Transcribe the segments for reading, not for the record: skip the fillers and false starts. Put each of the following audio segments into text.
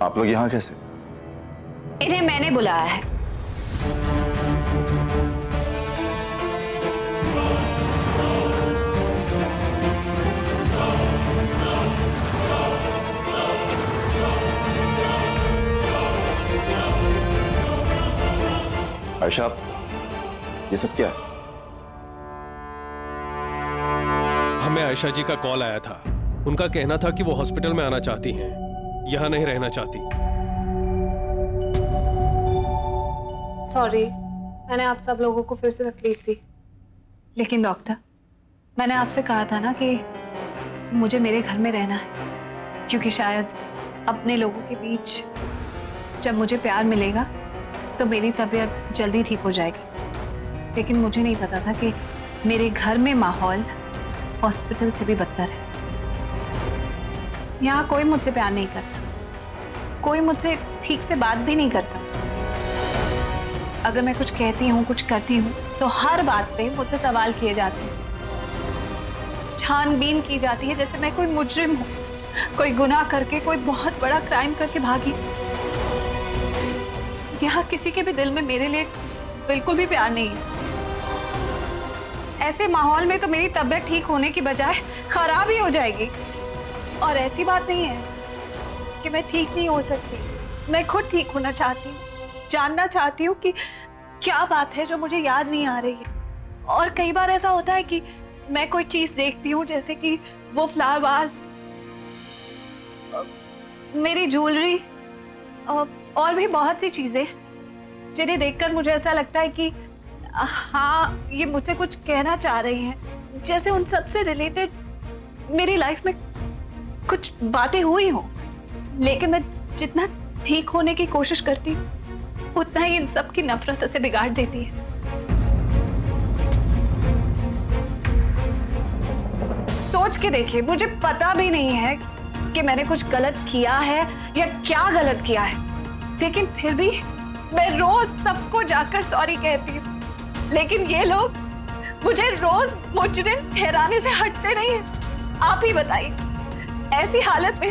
आप लोग यहाँ कैसे? इन्हें मैंने बुलाया है। आयशा, ये सब क्या है? हमें आयशा जी का कॉल आया था। उनका कहना था कि वो हॉस्पिटल में आना चाहती हैं, यहाँ नहीं रहना चाहती। सॉरी, मैंने आप सब लोगों को फिर से तकलीफ दी। लेकिन डॉक्टर, मैंने आपसे कहा था ना कि मुझे मेरे घर में रहना है, क्योंकि शायद अपने लोगों के बीच जब मुझे प्यार मिलेगा तो मेरी तबीयत जल्दी ठीक हो जाएगी। लेकिन मुझे नहीं पता था कि मेरे घर में माहौल हॉस्पिटल से भी बदतर है। यहाँ कोई मुझसे प्यार नहीं करता, कोई मुझसे ठीक से बात भी नहीं करता। अगर मैं कुछ कहती हूँ, कुछ करती हूँ, तो हर बात पे मुझसे सवाल किए जाते हैं, छानबीन की जाती है, जैसे मैं कोई मुजरिम हूँ, कोई गुनाह करके, कोई बहुत बड़ा क्राइम करके भागी। यहाँ किसी के भी दिल में मेरे लिए बिल्कुल भी प्यार नहीं है। ऐसे माहौल में तो मेरी तबीयत ठीक होने की बजाय खराब ही हो जाएगी। और ऐसी बात नहीं है कि मैं ठीक नहीं हो सकती, मैं खुद ठीक होना चाहती हूँ, जानना चाहती हूँ कि क्या बात है जो मुझे याद नहीं आ रही है। और कई बार ऐसा होता है कि मैं कोई चीज देखती हूँ, जैसे कि वो फ्लावर वाज, मेरी ज्वेलरी और भी बहुत सी चीजें, जिन्हें देखकर मुझे ऐसा लगता है कि हाँ, ये मुझसे कुछ कहना चाह रही हैं, जैसे उन सब से रिलेटेड मेरी लाइफ में कुछ बातें हुई हों। लेकिन मैं जितना ठीक होने की कोशिश करती हूँ, उतना ही इन सब की नफरत उसे बिगाड़ देती है। सोच के देखिए, मुझे पता भी नहीं है कि मैंने कुछ गलत किया है या क्या गलत किया है, लेकिन फिर भी मैं रोज सबको जाकर सॉरी कहती हूँ। लेकिन ये लोग मुझे रोज मुजरिम ठहराने से हटते नहीं हैं। आप ही बताइए, ऐसी हालत में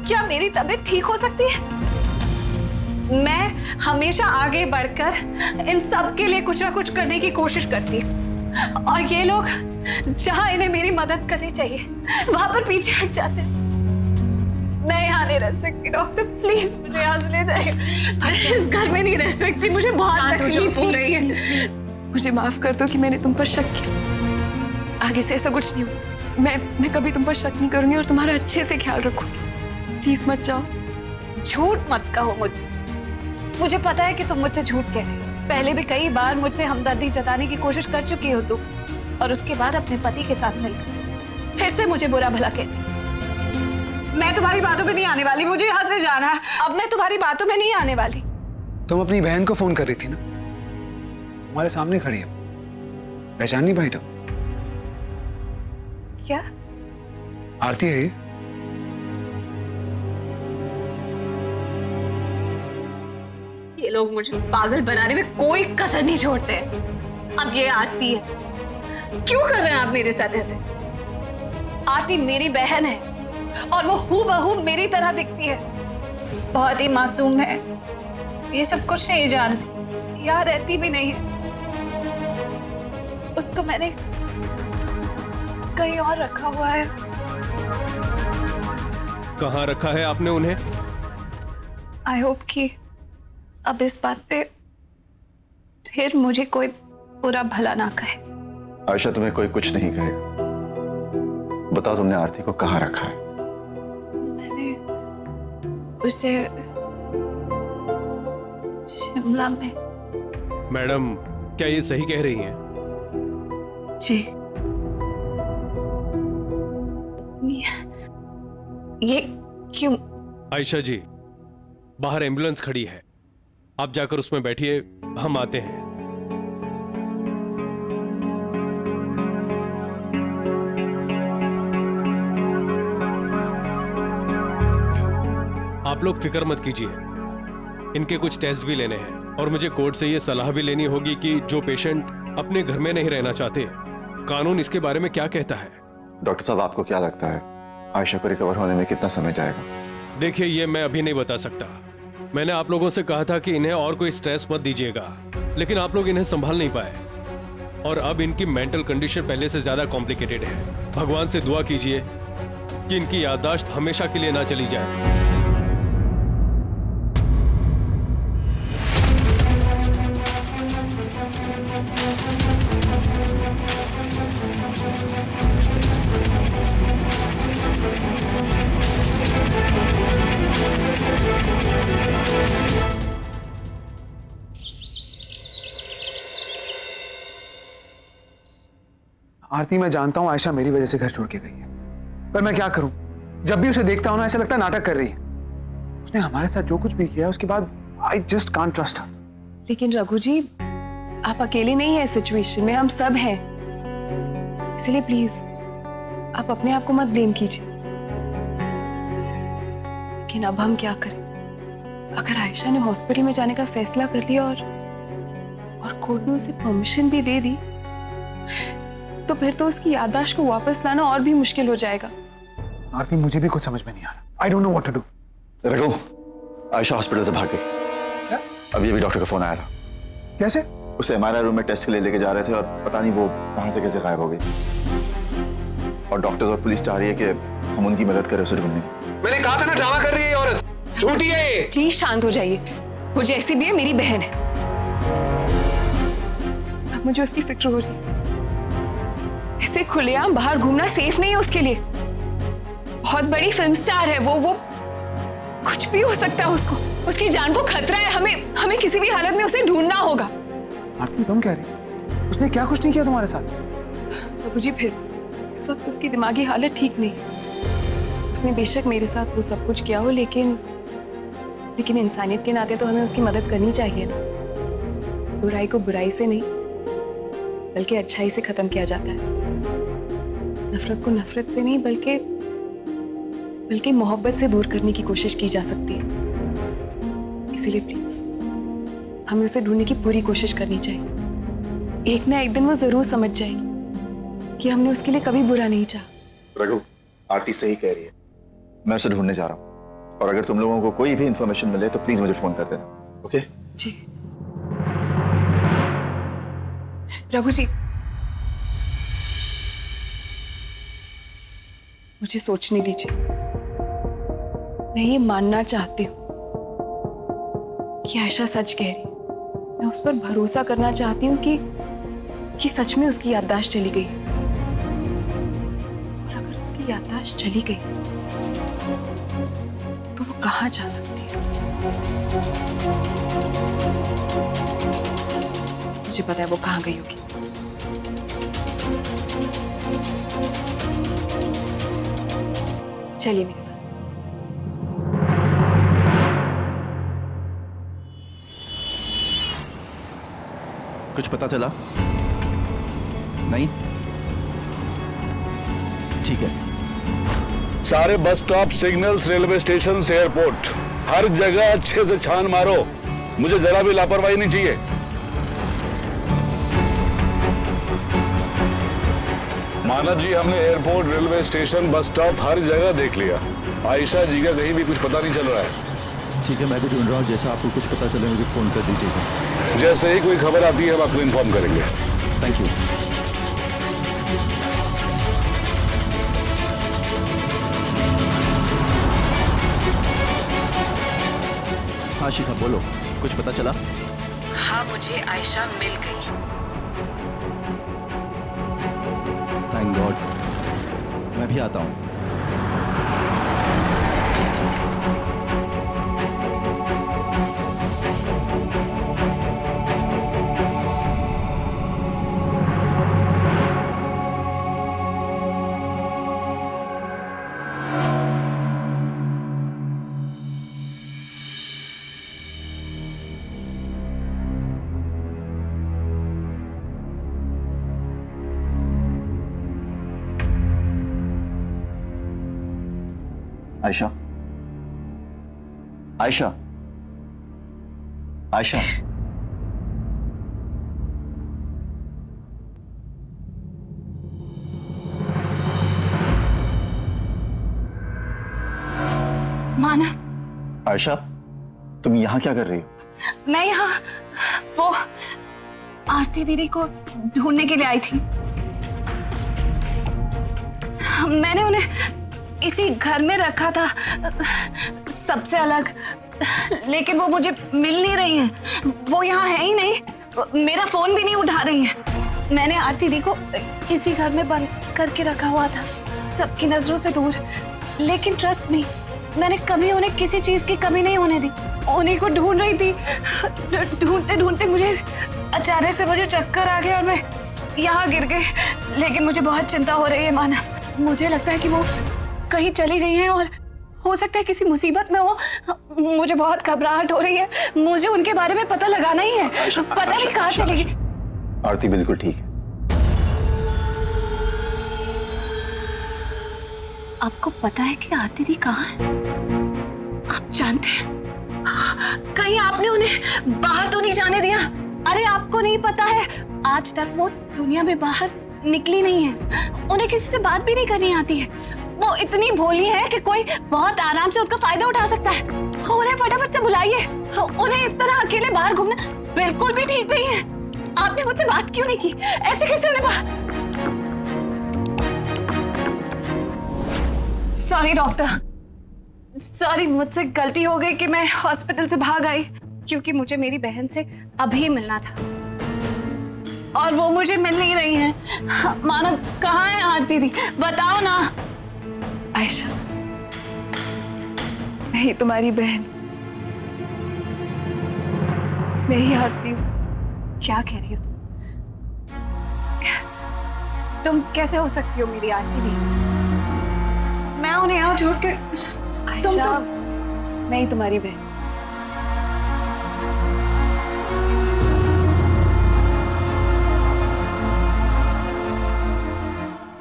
क्या मेरी तबीयत ठीक हो सकती है? मैं हमेशा आगे बढ़कर इन सब के लिए कुछ ना कुछ करने की कोशिश करती हूँ, और ये लोग जहां इन्हें मेरी मदद करनी चाहिए वहां पर पीछे हट जाते हैं। मैं यहाँ नहीं रह सकती डॉक्टर, प्लीज मुझे यहाँ से ले जाइए। मैं इस घर में नहीं रह सकती, मुझे बहुत तकलीफ हो रही है। मुझे माफ कर दो कि मैंने तुम पर शक किया। आगे से ऐसा कुछ नहीं हो। मैं कभी तुम पर शक नहीं करूंगी और तुम्हारा अच्छे से ख्याल रखूंगी। प्लीज मत जाओ। झूठ मत कहो मुझसे। मुझे पता है कि तुम मुझसे झूठ कह रही हो। पहले भी कई बार मुझसे हमदर्दी जताने की कोशिश कर चुकी हो तुम, और उसके बाद अपने पति के साथ मिलकर फिर से मुझे बुरा भला कहती। मैं तुम्हारी बातों में नहीं आने वाली, मुझे यहाँ से जाना है। अब मैं तुम्हारी बातों में नहीं आने वाली। तुम अपनी बहन को फोन कर रही थी ना, तुम्हारे सामने खड़ी है, पहचान नहीं पाई तुम? क्या? आरती है ये? ये लोग मुझे पागल बनाने में कोई कसर नहीं छोड़ते। अब ये आरती है। क्यों कर रहे हैं आप मेरे साथ ऐसे? आरती मेरी बहन है और वो हूबहू मेरी तरह दिखती है। बहुत ही मासूम है, ये सब कुछ नहीं जानती, यहाँ रहती भी नहीं है। उसको मैंने कहीं और रखा हुआ है। कहाँ रखा है आपने उन्हें? आई होप कि अब इस बात पे फिर मुझे कोई बुरा भला ना कहे। आयशा, तुम्हें कोई कुछ नहीं कहेगा। बताओ, तुमने आरती को कहाँ रखा है? मैंने उसे शिमला में। मैडम, क्या ये सही कह रही हैं? जी। ये क्यों? आयशा जी, बाहर एम्बुलेंस खड़ी है, आप जाकर उसमें बैठिए, हम आते हैं। आप लोग फिक्र मत कीजिए, इनके कुछ टेस्ट भी लेने हैं और मुझे कोर्ट से ये सलाह भी लेनी होगी कि जो पेशेंट अपने घर में नहीं रहना चाहते, कानून इसके बारे में क्या कहता है। डॉक्टर साहब, आपको क्या लगता है आयशा को रिकवर होने में कितना समय जाएगा? देखिए, ये मैं अभी नहीं बता सकता। मैंने आप लोगों से कहा था कि इन्हें और कोई स्ट्रेस मत दीजिएगा, लेकिन आप लोग इन्हें संभाल नहीं पाए और अब इनकी मेंटल कंडीशन पहले से ज्यादा कॉम्प्लिकेटेड है। भगवान से दुआ कीजिए कि इनकी याददाश्त हमेशा के लिए ना चली जाए। आरती, मैं जानता हूं आयशा मेरी वजह से घर छोड़ के गई है, पर मैं क्या करूं? जब भी उसे देखता हूं ना, ऐसा लगता है नाटक कर रही है। उसने हमारे साथ जो कुछ भी किया उसके बाद I just can't trust her. लेकिन रघु जी, आप अकेले नहीं हैं इस सिचुएशन में, हम सब हैं। इसलिए प्लीज आप अपने आप को मत ब्लेम कीजिए। लेकिन अब हम क्या करें? अगर आयशा ने हॉस्पिटल में जाने का फैसला कर लिया और कोर्ट ने उसे परमिशन भी दे दी, तो फिर तो उसकी याददाश्त को वापस लाना और भी मुश्किल हो जाएगा। आरती, मुझे भी कुछ समझ में नहीं आ रहा। I don't know what to do. Raghu, Ayesha hospital से भाग गई। क्या? अभी अभी डॉक्टर का फोन आया था। कैसे? उसे एमआरआई रूम में टेस्ट के लिए लेके जा रहे थे और पता नहीं वो कहां से कैसे गायब हो गई। और डॉक्टर्स और पुलिस चाह रही है कि हम उनकी मदद करें उसे ढूंढने। मैंने कहा था ना, ड्रामा कर रही है ये औरत, झूठी है ये। प्लीज शांत हो जाइए। वो जैसी भी है मेरी बहन है। अब मुझे उसकी फिक्र हो रही है। ऐसे खुलेआम बाहर घूमना सेफ नहीं है उसके लिए। बहुत बड़ी फिल्म स्टार है वो कुछ भी हो सकता है उसको। उसकी जान को खतरा है। हमें किसी भी हालत में उसे ढूंढना होगा। आरती, तुम कह रही? उसने क्या कुछ नहीं किया तुम्हारे साथ? प्रभु जी, फिर इस वक्त उसकी दिमागी हालत ठीक नहीं है। उसने बेशक मेरे साथ वो सब कुछ किया हो, लेकिन इंसानियत के नाते तो हमें उसकी मदद करनी चाहिए ना। बुराई को बुराई से नहीं बल्कि अच्छाई से खत्म किया जाता है। नफरत को नफरत से नहीं बल्कि मोहब्बत से दूर करने की कोशिश की जा सकती है। इसीलिए प्लीज हमें उसे ढूंढने की पूरी कोशिश करनी चाहिए। एक ना एक दिन वो जरूर समझ जाएगी कि हमने उसके लिए कभी बुरा नहीं चाहा। रघु, आरती सही कह रही है। मैं उसे ढूंढने जा रहा हूँ और अगर तुम लोगों को कोई भी इंफॉर्मेशन मिले तो प्लीज मुझे फोन कर देना। ओके? जी। रघु जी, मुझे सोचने दीजिए। मैं ये मानना चाहती हूँ कि आयशा सच कह रही है। मैं उस पर भरोसा करना चाहती हूँ कि सच में उसकी याददाश्त चली गई है। और अगर उसकी याददाश्त चली गई तो वो कहाँ जा सकती है? मुझे पता है वो कहाँ गई होगी। चलिए मेरे साथ। कुछ पता चला? नहीं? ठीक है। सारे bus stop, signals, railway station, airport, हर जगह अच्छे से छान मारो। मुझे जरा भी लापरवाही नहीं चाहिए। मानव जी, हमने airport, railway station, bus stop हर जगह देख लिया। आयशा जी का कहीं भी कुछ पता नहीं चल रहा है। ठीक है, मैं भी ढूंढ रहा हूँ। जैसा आपको कुछ पता चले मुझे फोन कर दीजिएगा। जैसे ही कोई खबर आती है हम आपको इन्फॉर्म करेंगे। Thank you. हाँ शिखा, बोलो, कुछ पता चला? हाँ, मुझे आयशा मिल गई। Thank God. मैं भी आता हूँ। आयशा, आयशा, आयशा। मानव, आयशा, तुम यहाँ क्या कर रही हो? मैं यहाँ वो आरती दीदी को ढूंढने के लिए आई थी। मैंने उन्हें इसी घर में रखा था, सबसे अलग, लेकिन वो मुझे मिल नहीं रही हैं। वो यहाँ है ही नहीं, मेरा फोन भी नहीं उठा रही हैं। मैंने आरती दी को इसी घर में बंद करके रखा हुआ था, सबकी नजरों से दूर। लेकिन ट्रस्ट मी, मैंने कभी उन्हें किसी चीज की कमी नहीं होने दी। उन्हीं को ढूंढ रही थी। ढूंढते ढूंढते मुझे अचानक से मुझे चक्कर आ गया और मैं यहाँ गिर गई। लेकिन मुझे बहुत चिंता हो रही है मानव। मुझे लगता है कि वो कहीं चली गई हैं और हो सकता है किसी मुसीबत में हो। मुझे बहुत घबराहट हो रही है। मुझे उनके बारे में पता लगाना ही है। पता नहीं कहाँ चली गई। आरती बिल्कुल ठीक है। आपको पता है कि आरती दी कहाँ है? आप जानते हैं? कहीं आपने उन्हें बाहर तो नहीं जाने दिया? अरे आपको नहीं पता है, आज तक वो दुनिया में बाहर निकली नहीं है। उन्हें किसी से बात भी नहीं करनी आती है। वो इतनी भोली है कि कोई बहुत आराम से उनका फायदा उठा सकता है। उन्हें फटाफट से बुलाइए। उन्हें इस तरह अकेले बाहर घूमना बिल्कुल भी ठीक नहीं है। आपने मुझसे बात क्यों नहीं की? ऐसे कैसे उन्हें बाहर? सॉरी डॉक्टर, सॉरी, मुझसे गलती हो गई कि मैं हॉस्पिटल से भाग आई, क्योंकि मुझे मेरी बहन से अभी मिलना था और वो मुझे मिल नहीं रही है। मानव, कहाँ है आरती दी? बताओ ना। आयशा, मैं ही तुम्हारी बहन, मैं ही आरती हूँ। क्या कह रही हो तुम कैसे हो सकती हो मेरी आरती दी? मैं उन्हें यहाँ छोड़ के आयशा, मैं ही तुम्हारी बहन।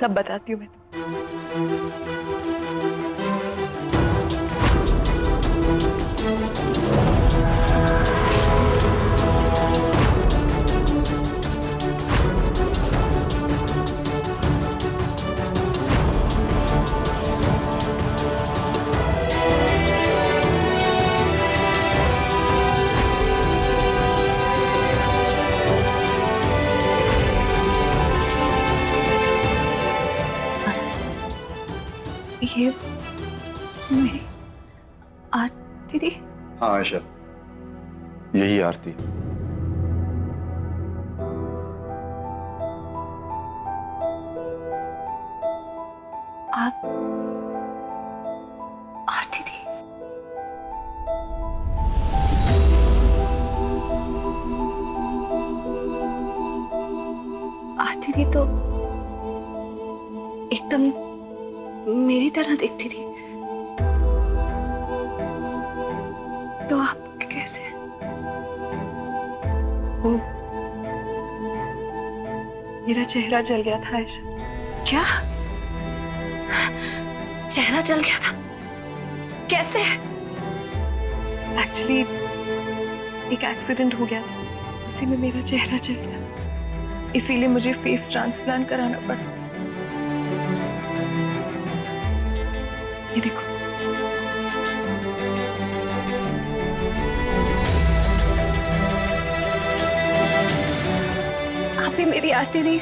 सब बताती हूँ मैं तुम्हें। ये मेरी आरती दी? हाँ आयशा, यही आरती। आप आरती दी? आरती दी तो एकदम मेरी तरह दिखती थी। तो आप कैसे? वो मेरा चेहरा जल गया था आयशा। क्या? चेहरा जल गया था? कैसे? एक्चुअली एक एक्सीडेंट हो गया था, उसी में मेरा चेहरा जल गया था, इसीलिए मुझे फेस ट्रांसप्लांट कराना पड़ा। ये देखो, आप ही मेरी आरती दी?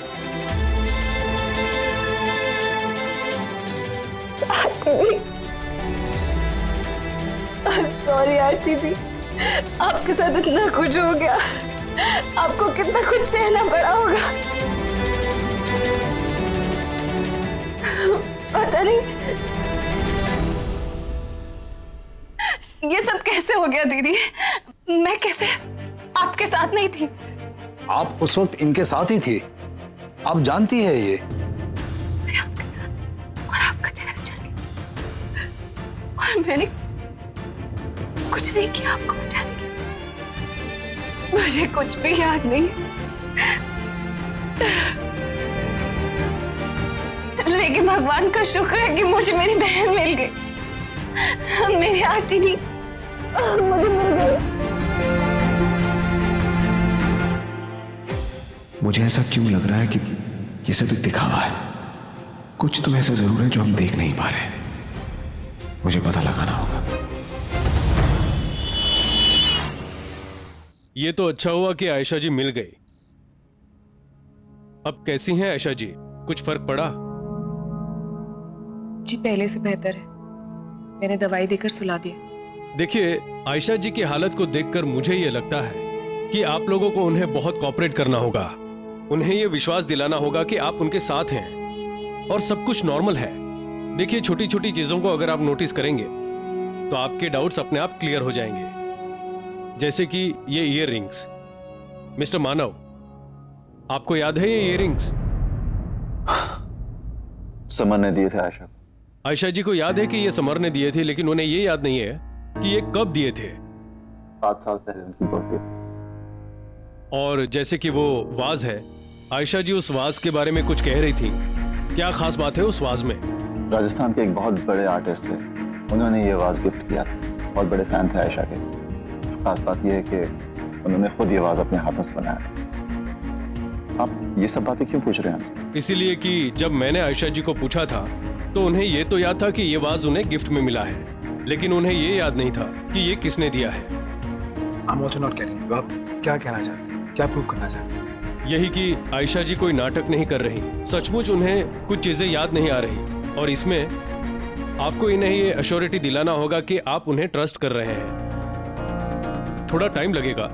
सॉरी आरती दी, आपके साथ इतना कुछ हो गया। आपको कितना कुछ सहना पड़ा होगा। पता नहीं ये सब कैसे हो गया दीदी। मैं कैसे आपके साथ नहीं थी? आप उस वक्त इनके साथ ही थी, आप जानती है ये। मैं आपके साथ थी और आपका चेहरा जल गया और मैंने कुछ नहीं किया आपको बचाने के लिए। मुझे कुछ भी याद नहीं, लेकिन भगवान का शुक्र है कि मुझे मेरी बहन मिल गई। मेरी आरती थी, मुझे मिल गई। मुझे ऐसा क्यों लग रहा है कि ये सब एक दिखावा है? कुछ तो ऐसा जरूर है जो हम देख नहीं पा रहे। मुझे पता लगाना होगा। ये तो अच्छा हुआ कि आयशा जी मिल गई। अब कैसी हैं आयशा जी? कुछ फर्क पड़ा? जी पहले से बेहतर है। मैंने दवाई देकर सुला दिया। देखिए, आयशा जी की हालत को देखकर मुझे ये लगता है कि आप लोगों को उन्हें बहुत कॉपरेट करना होगा। उन्हें ये विश्वास दिलाना होगा कि आप उनके साथ हैं और सब कुछ नॉर्मल है। देखिए, छोटी छोटी चीजों को अगर आप नोटिस करेंगे तो आपके डाउट्स अपने आप क्लियर हो जाएंगे। जैसे कि ये ईयर रिंग्स। मिस्टर मानव, आपको याद है ये ईयर रिंग्स? समर ने दिए थे आयशा को। आयशा जी को याद है कि ये समर ने दिए थे, लेकिन उन्हें ये याद नहीं है कि ये कब दिए थे। 7 साल पहले उनकी बर्थडे थी। और जैसे कि वो वाज है, आयशा जी उस वाज के बारे में कुछ कह रही थी। क्या खास बात है उस वाज में? राजस्थान के एक बहुत बड़े आर्टिस्ट थे, उन्होंने ये वाज गिफ्ट किया था। बहुत बड़े फैन थे आयशा के। खास बात यह है कि उन्होंने खुद ये वाज अपने हाथों से बनाया। आप ये सब बातें क्यों पूछ रहे हैं? इसीलिए कि जब मैंने आयशा जी को पूछा था तो उन्हें ये तो याद था कि ये वाज उन्हें गिफ्ट में मिला है, लेकिन उन्हें ये याद नहीं था कि ये किसने दिया है। I'm also not getting you. आप क्या कहना चाहते हैं? क्या प्रूव करना चाहते हैं? यही कि आयशा जी कोई नाटक नहीं कर रही। सचमुच उन्हें कुछ चीजें याद नहीं आ रही, और इसमें आपको इन्हें ये अश्योरिटी दिलाना होगा कि आप उन्हें ट्रस्ट कर रहे हैं। थोड़ा टाइम लगेगा,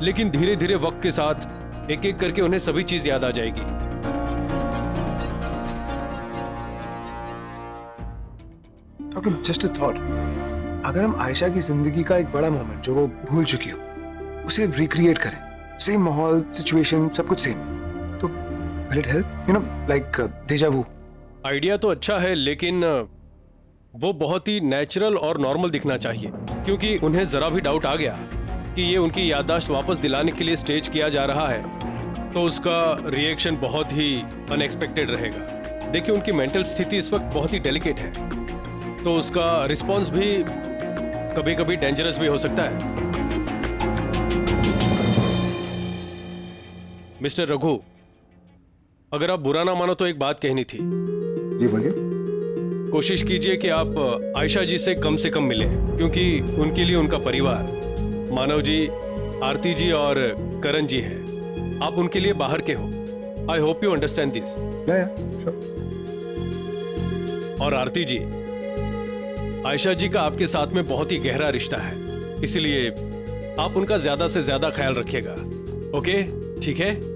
लेकिन धीरे धीरे वक्त के साथ एक एक करके उन्हें सभी चीज याद आ जाएगी। डॉक्टर, जस्ट अ थॉट, अगर हम आयशा की जिंदगी का एक बड़ा मोमेंट जो वो भूल चुकी हो उसे रिक्रिएट करें, सेम माहौल, सिचुएशन, सब कुछ सेम, तो will it help? You know, like deja vu. Idea तो अच्छा है, लेकिन वो बहुत ही नेचुरल और नॉर्मल दिखना चाहिए, क्योंकि उन्हें जरा भी डाउट आ गया कि ये उनकी याददाश्त वापस दिलाने के लिए स्टेज किया जा रहा है, तो उसका रिएक्शन बहुत ही अनएक्सपेक्टेड रहेगा। देखिए, उनकी मेंटल स्थिति इस वक्त बहुत ही डेलिकेट है, तो उसका रिस्पॉन्स भी कभी कभी डेंजरस भी हो सकता है। मिस्टर रघु, अगर आप बुरा ना मानो तो एक बात कहनी थी। जी बोलिए। कोशिश कीजिए कि आप आयशा जी से कम मिलें, क्योंकि उनके लिए उनका परिवार, मानव जी, आरती जी और करण जी है। आप उनके लिए बाहर के हो। I hope you understand this. Sure. और आरती जी, आयशा जी का आपके साथ में बहुत ही गहरा रिश्ता है, इसलिए आप उनका ज्यादा से ज्यादा ख्याल रखिएगा। ओके, ठीक है?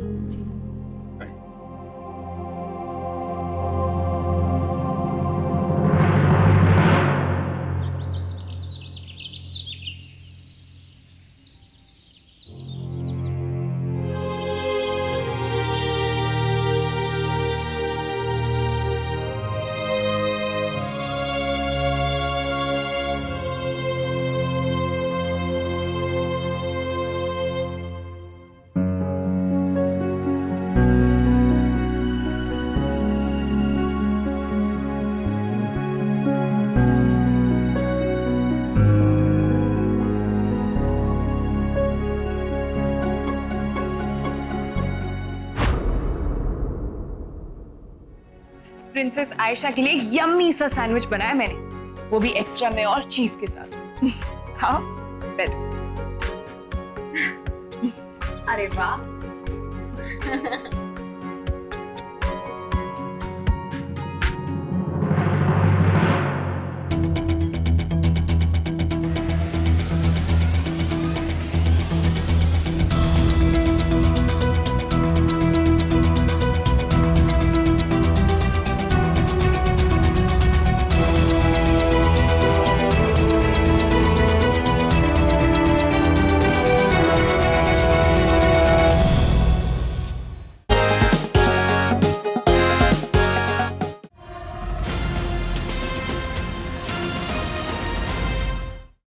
प्रिंसेस आयशा के लिए यम्मी सा सैंडविच बनाया मैंने, वो भी एक्स्ट्रा में और चीज के साथ। हाँ, बेड। अरे वाह।